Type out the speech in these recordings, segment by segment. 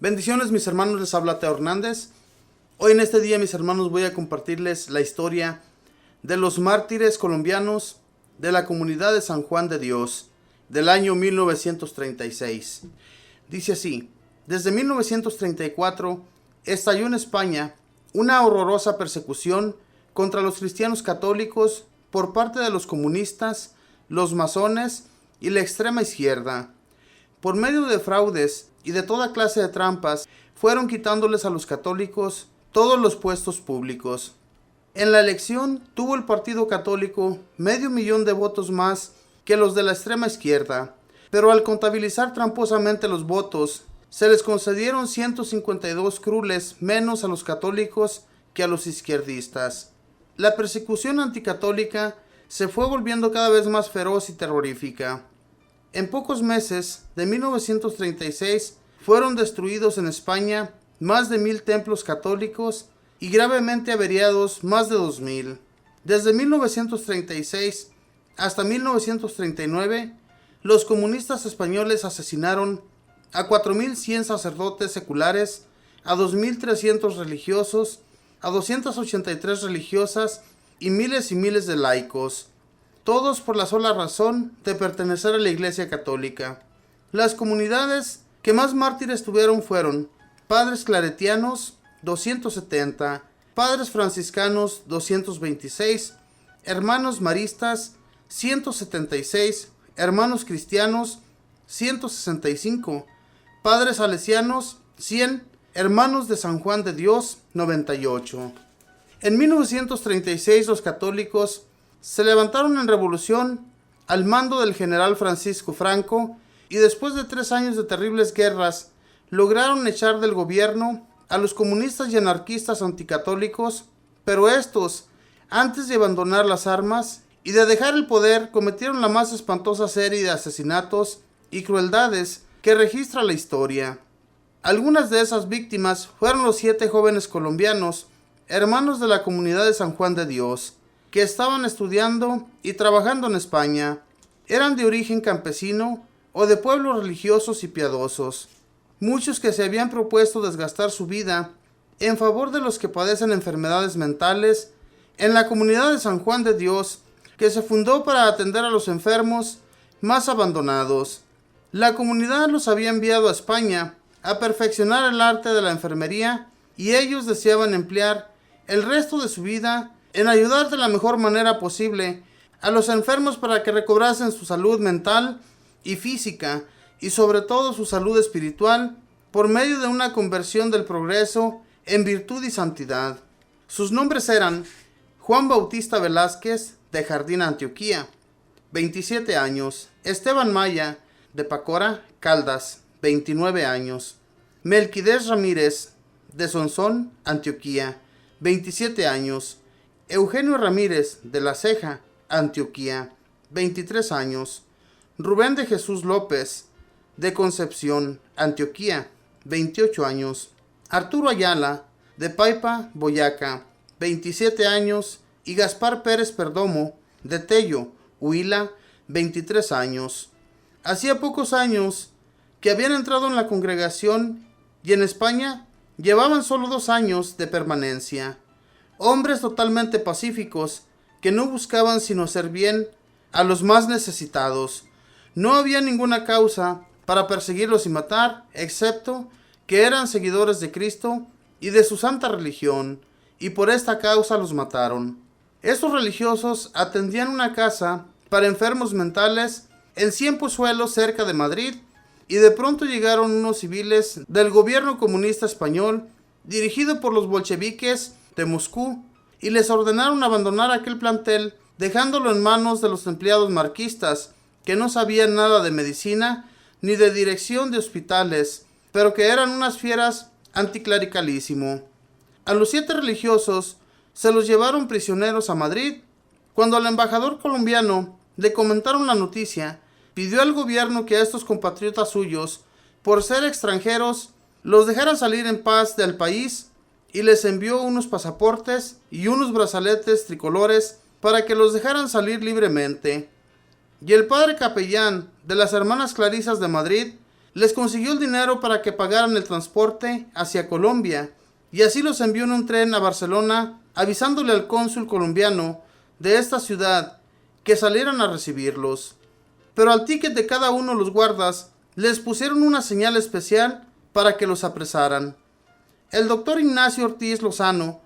Bendiciones, mis hermanos, les habla Teo Hernández. Hoy en este día, mis hermanos, voy a compartirles la historia de los mártires colombianos de la comunidad de San Juan de Dios del año 1936. Dice así: desde 1934 estalló en España una horrorosa persecución contra los cristianos católicos por parte de los comunistas, los masones y la extrema izquierda. Por medio de fraudes y de toda clase de trampas, fueron quitándoles a los católicos todos los puestos públicos. En la elección tuvo el Partido Católico 500,000 de votos más que los de la extrema izquierda, pero al contabilizar tramposamente los votos, se les concedieron 152 curules menos a los católicos que a los izquierdistas. La persecución anticatólica se fue volviendo cada vez más feroz y terrorífica. En pocos meses, de 1936, fueron destruidos en España más de 1,000 templos católicos y gravemente averiados más de 2,000. Desde 1936 hasta 1939, los comunistas españoles asesinaron a 4,100 sacerdotes seculares, a 2,300 religiosos, a 283 religiosas y miles de laicos, todos por la sola razón de pertenecer a la Iglesia Católica. Las comunidades que más mártires tuvieron fueron padres claretianos, 270, padres franciscanos, 226, hermanos maristas, 176, hermanos cristianos, 165, padres salesianos, 100, hermanos de San Juan de Dios, 98. En 1936 los católicos se levantaron en revolución al mando del general Francisco Franco y después de 3 años de terribles guerras lograron echar del gobierno a los comunistas y anarquistas anticatólicos, pero estos, antes de abandonar las armas y de dejar el poder, cometieron la más espantosa serie de asesinatos y crueldades que registra la historia. Algunas de esas víctimas fueron los 7 jóvenes colombianos, hermanos de la comunidad de San Juan de Dios, que estaban estudiando y trabajando en España. Eran de origen campesino o de pueblos religiosos y piadosos. Muchos que se habían propuesto desgastar su vida en favor de los que padecen enfermedades mentales en la comunidad de San Juan de Dios, que se fundó para atender a los enfermos más abandonados. La comunidad los había enviado a España a perfeccionar el arte de la enfermería y ellos deseaban emplear el resto de su vida en ayudar de la mejor manera posible a los enfermos para que recobrasen su salud mental y física y sobre todo su salud espiritual por medio de una conversión del progreso en virtud y santidad. Sus nombres eran Juan Bautista Velázquez, de Jardín, Antioquía, 27 años, Esteban Maya, de Pacora, Caldas, 29 años, Melquiades Ramírez, de Sonsón, Antioquía, 27 años, Eugenio Ramírez, de La Ceja, Antioquía, 23 años, Rubén de Jesús López, de Concepción, Antioquía, 28 años, Arturo Ayala, de Paipa, Boyacá, 27 años, y Gaspar Pérez Perdomo, de Tello, Huila, 23 años. Hacía pocos años que habían entrado en la congregación y en España llevaban solo 2 años de permanencia. Hombres totalmente pacíficos que no buscaban sino hacer bien a los más necesitados. No había ninguna causa para perseguirlos y matar, excepto que eran seguidores de Cristo y de su santa religión, y por esta causa los mataron. Estos religiosos atendían una casa para enfermos mentales en Ciempozuelos, cerca de Madrid, y de pronto llegaron unos civiles del gobierno comunista español, dirigido por los bolcheviques de Moscú, y les ordenaron abandonar aquel plantel, dejándolo en manos de los empleados marquistas, que no sabían nada de medicina ni de dirección de hospitales, pero que eran unas fieras anticlericalísimo. A los 7 religiosos se los llevaron prisioneros a Madrid. Cuando al embajador colombiano le comentaron la noticia, pidió al gobierno que a estos compatriotas suyos, por ser extranjeros, los dejaran salir en paz del país y les envió unos pasaportes y unos brazaletes tricolores para que los dejaran salir libremente. Y el padre capellán de las hermanas Clarisas de Madrid Les consiguió el dinero para que pagaran el transporte hacia Colombia y así los envió en un tren a Barcelona, avisándole al cónsul colombiano de esta ciudad que salieran a recibirlos. Pero al ticket de cada uno los guardas les pusieron una señal especial para que los apresaran. El doctor Ignacio Ortiz Lozano,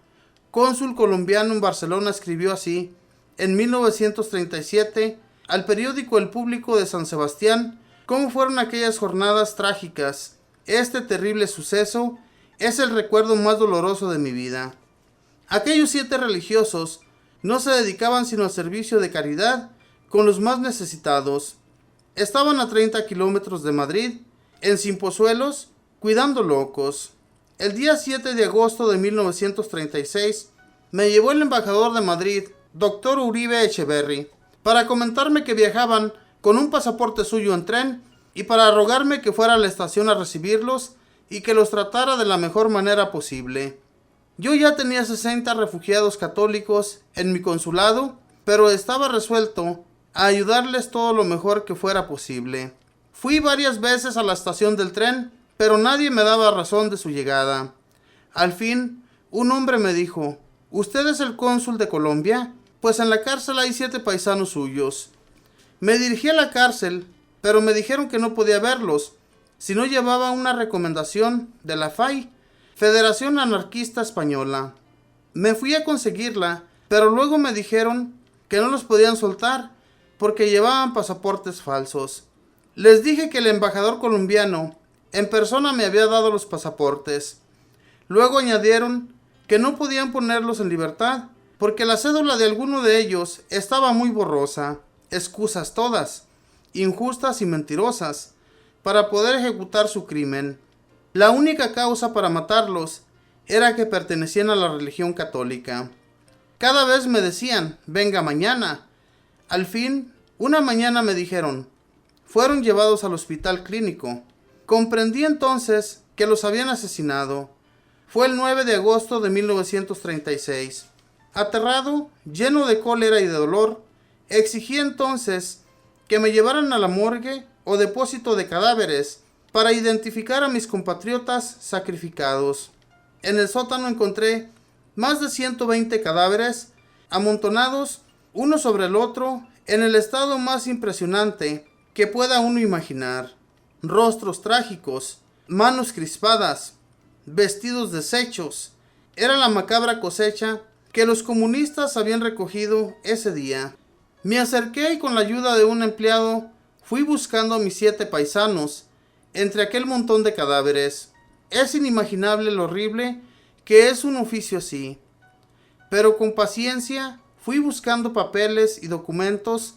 cónsul colombiano en Barcelona, escribió así en 1937 al periódico El Público de San Sebastián cómo fueron aquellas jornadas trágicas. Este terrible suceso es el recuerdo más doloroso de mi vida. Aquellos 7 religiosos no se dedicaban sino al servicio de caridad con los más necesitados. Estaban a 30 kilómetros de Madrid, en Cienpozuelos, cuidando locos. El día 7 de agosto de 1936 me llevó el embajador de Madrid, doctor Uribe Echeverry, para comentarme que viajaban con un pasaporte suyo en tren y para rogarme que fuera a la estación a recibirlos y que los tratara de la mejor manera posible. Yo ya tenía 60 refugiados católicos en mi consulado, pero estaba resuelto a ayudarles todo lo mejor que fuera posible. Fui varias veces a la estación del tren, pero nadie me daba razón de su llegada. Al fin, un hombre me dijo: ¿Usted es el cónsul de Colombia? Pues en la cárcel hay 7 paisanos suyos. Me dirigí a la cárcel, pero me dijeron que no podía verlos si no llevaba una recomendación de la FAI, Federación Anarquista Española. Me fui a conseguirla, pero luego me dijeron que no los podían soltar porque llevaban pasaportes falsos. Les dije que el embajador colombiano en persona me había dado los pasaportes. Luego añadieron que no podían ponerlos en libertad porque la cédula de alguno de ellos estaba muy borrosa. Excusas todas, injustas y mentirosas, para poder ejecutar su crimen. La única causa para matarlos era que pertenecían a la religión católica. Cada vez me decían: venga mañana. Al fin, una mañana me dijeron: fueron llevados al hospital clínico. Comprendí entonces que los habían asesinado. Fue el 9 de agosto de 1936. Aterrado, lleno de cólera y de dolor, exigí entonces que me llevaran a la morgue o depósito de cadáveres para identificar a mis compatriotas sacrificados. En el sótano encontré más de 120 cadáveres amontonados uno sobre el otro en el estado más impresionante que pueda uno imaginar. Rostros trágicos, manos crispadas, vestidos deshechos. Era la macabra cosecha que los comunistas habían recogido ese día. Me acerqué y con la ayuda de un empleado fui buscando a mis 7 paisanos entre aquel montón de cadáveres. Es inimaginable lo horrible que es un oficio así. Pero con paciencia fui buscando papeles y documentos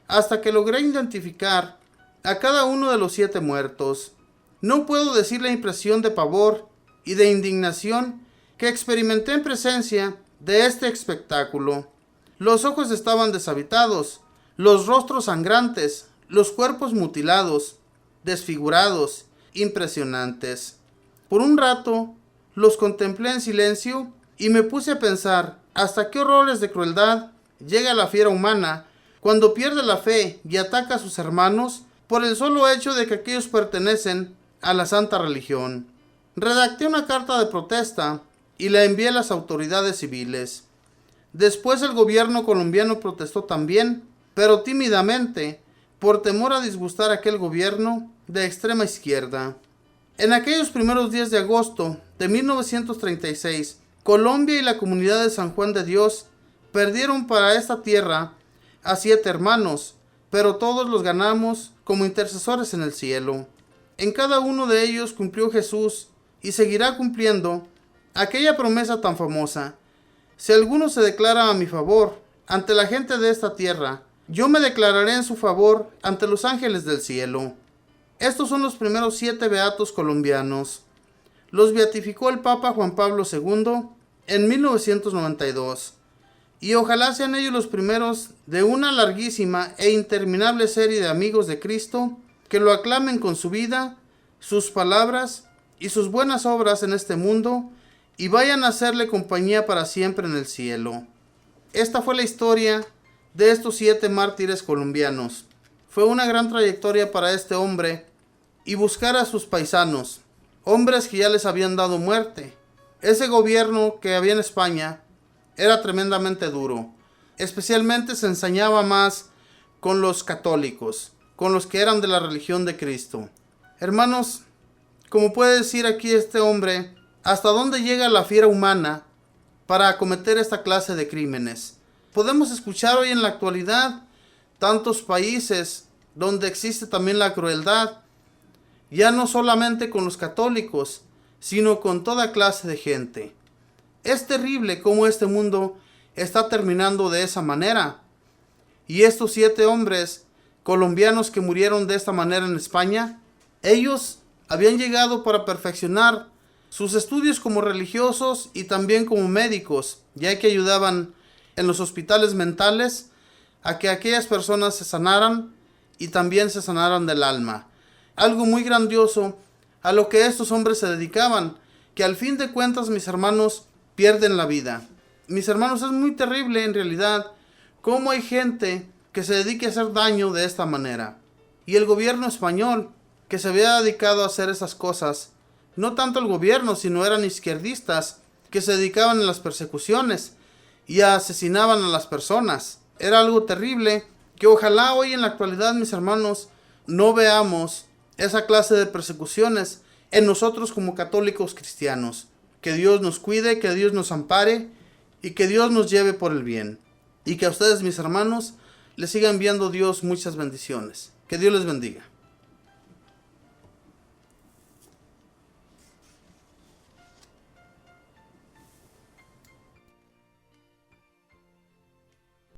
hasta que logré identificar a cada uno de los 7 muertos. No puedo decir la impresión de pavor y de indignación que experimenté en presencia de este espectáculo. Los ojos estaban deshabitados, los rostros sangrantes, los cuerpos mutilados, desfigurados, impresionantes. Por un rato los contemplé en silencio y me puse a pensar hasta qué horrores de crueldad llega la fiera humana cuando pierde la fe y ataca a sus hermanos por el solo hecho de que aquellos pertenecen a la santa religión. Redacté una carta de protesta y la envié a las autoridades civiles. Después el gobierno colombiano protestó también, pero tímidamente, por temor a disgustar a aquel gobierno de extrema izquierda. En aquellos primeros días de agosto de 1936, Colombia y la comunidad de San Juan de Dios perdieron para esta tierra a 7 hermanos, pero todos los ganamos como intercesores en el cielo. En cada uno de ellos cumplió Jesús y seguirá cumpliendo aquella promesa tan famosa: si alguno se declara a mi favor ante la gente de esta tierra, yo me declararé en su favor ante los ángeles del cielo. Estos son los primeros 7 beatos colombianos. Los beatificó el Papa Juan Pablo II en 1992. Y ojalá sean ellos los primeros de una larguísima e interminable serie de amigos de Cristo que lo aclamen con su vida, sus palabras y sus buenas obras en este mundo y vayan a hacerle compañía para siempre en el cielo. Esta fue la historia de estos 7 mártires colombianos. Fue una gran trayectoria para este hombre y buscar a sus paisanos, hombres que ya les habían dado muerte. Ese gobierno que había en España era tremendamente duro. Especialmente se ensañaba más con los católicos, con los que eran de la religión de Cristo. Hermanos, como puede decir aquí este hombre, ¿hasta dónde llega la fiera humana para cometer esta clase de crímenes? Podemos escuchar hoy en la actualidad tantos países donde existe también la crueldad, ya no solamente con los católicos, sino con toda clase de gente. Es terrible cómo este mundo está terminando de esa manera. Y estos 7 hombres colombianos que murieron de esta manera en España, ellos habían llegado para perfeccionar sus estudios como religiosos y también como médicos, ya que ayudaban en los hospitales mentales a que aquellas personas se sanaran y también se sanaran del alma. Algo muy grandioso a lo que estos hombres se dedicaban, que al fin de cuentas, mis hermanos, pierden la vida. Mis hermanos, es muy terrible en realidad cómo hay gente que se dedique a hacer daño de esta manera. Y el gobierno español, que se había dedicado a hacer esas cosas, no tanto el gobierno, sino eran izquierdistas que se dedicaban a las persecuciones y asesinaban a las personas. Era algo terrible que ojalá hoy en la actualidad, mis hermanos, no veamos esa clase de persecuciones en nosotros como católicos cristianos. Que Dios nos cuide, que Dios nos ampare y que Dios nos lleve por el bien. Y que a ustedes, mis hermanos, les siga enviando Dios muchas bendiciones. Que Dios les bendiga.